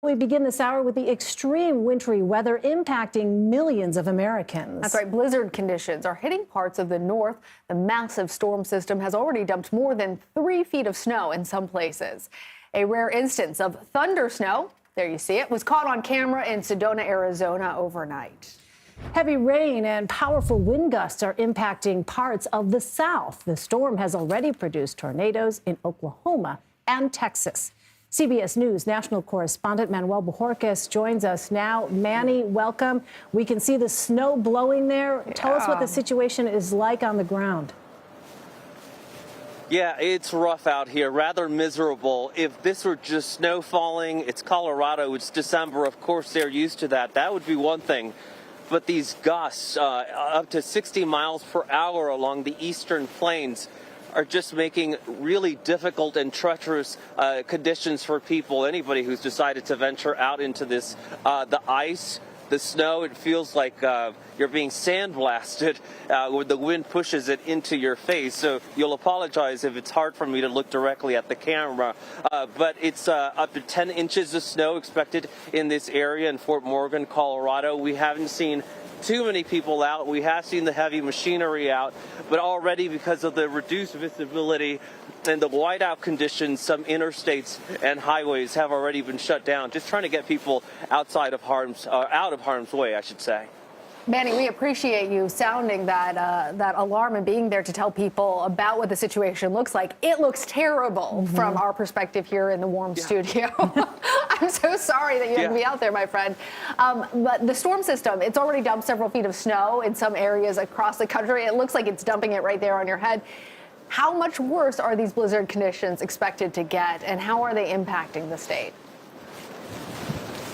We begin this hour with the extreme wintry weather impacting millions of Americans. That's right. Blizzard conditions are hitting parts of the north. The massive storm system has already dumped more than 3 feet of snow in some places. A rare instance of thunder snow, there you see it, was caught on camera in Sedona, Arizona overnight. Heavy rain and powerful wind gusts are impacting parts of the South. The storm has already produced tornadoes in Oklahoma and Texas. CBS News national correspondent Manuel Bojorquez joins us now. Manny, welcome. We can see the snow blowing there. Tell us what the situation is like on the ground. Yeah, it's rough out here, rather miserable. If this were just snow falling, it's Colorado, it's December, of course they're used to that. That would be one thing. But these gusts, up to 60 miles per hour along the eastern plains, are just making really difficult and treacherous conditions for people, anybody who's decided to venture out into this. The ice, the snow, it feels like you're being sandblasted when the wind pushes it into your face. So you'll apologize if it's hard for me to look directly at the camera. But it's up to 10 inches of snow expected in this area in Fort Morgan, Colorado. We haven't seen too many people out. We have seen the heavy machinery out, but already because of the reduced visibility and the whiteout conditions, some interstates and highways have already been shut down, just trying to get people out of harm's way, I should say. Manny, we appreciate you sounding that alarm and being there to tell people about what the situation looks like. It looks terrible from our perspective here in the warm studio. I'm so sorry that you had to be out there, my friend. But the storm system, it's already dumped several feet of snow in some areas across the country. It looks like it's dumping it right there on your head. How much worse are these blizzard conditions expected to get, and how are they impacting the state?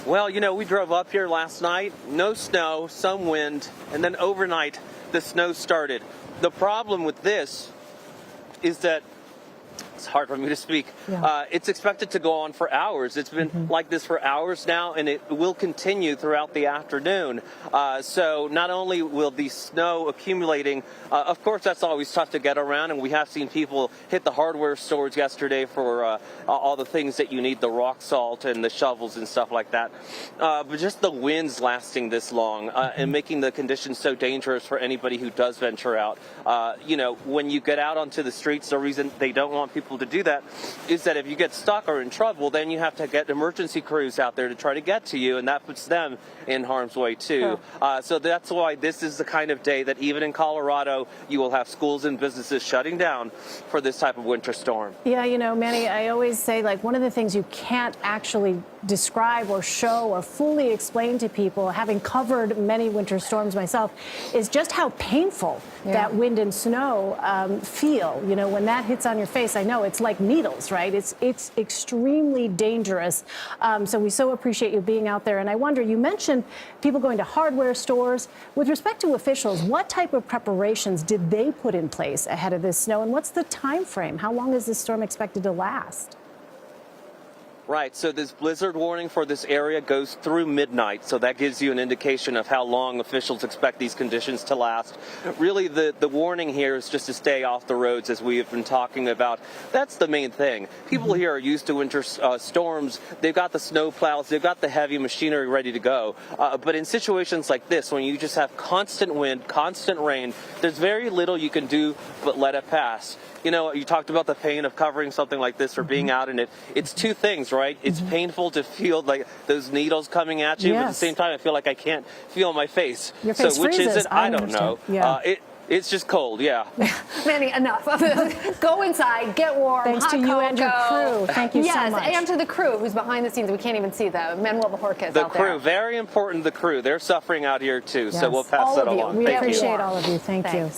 Well, you know, we drove up here last night, no snow, some wind, and then overnight the snow started. The problem with this is that it's hard for me to speak. It's expected to go on for hours. It's been like this for hours now, and it will continue throughout the afternoon. So not only will the snow accumulating, of course, that's always tough to get around, and we have seen people hit the hardware stores yesterday for all the things that you need, the rock salt and the shovels and stuff like that. But just the winds lasting this long and making the conditions so dangerous for anybody who does venture out. You know, when you get out onto the streets, the reason they don't want people to do that is that if you get stuck or in trouble, then you have to get emergency crews out there to try to get to you, and that puts them in harm's way too. So that's why this is the kind of day that even in Colorado, you will have schools and businesses shutting down for this type of winter storm. Yeah, you know, Manny, I always say, like, one of the things you can't actually describe or show or fully explain to people, having covered many winter storms myself, is just how painful that wind and snow feel. You know, when that hits on your face, I know it's like needles, right? It's extremely dangerous. So we so appreciate you being out there. And I wonder, you mentioned people going to hardware stores. With respect to officials, what type of preparations did they put in place ahead of this snow? And what's the time frame? How long is this storm expected to last? Right, so this blizzard warning for this area goes through midnight, so that gives you an indication of how long officials expect these conditions to last. Really, the warning here is just to stay off the roads, as we have been talking about. That's the main thing. People here are used to winter storms. They've got the snow plows, they've got the heavy machinery ready to go. But in situations like this, when you just have constant wind, constant rain, there's very little you can do but let it pass. You know, you talked about the pain of covering something like this or being out in it. It's two things, right? It's painful to feel like those needles coming at you, but at the same time, I feel like I can't feel my face. Your face so which freezes. is it? I don't know. It's just cold, Manny, enough. Go inside, get warm. Thanks to you and your crew. Thank you so much. Yes, and to the crew who's behind the scenes. We can't even see them. Manuel Bojorquez out there. The crew, very important, the crew. They're suffering out here, too, so we'll pass that along. We appreciate all of you. Thank you.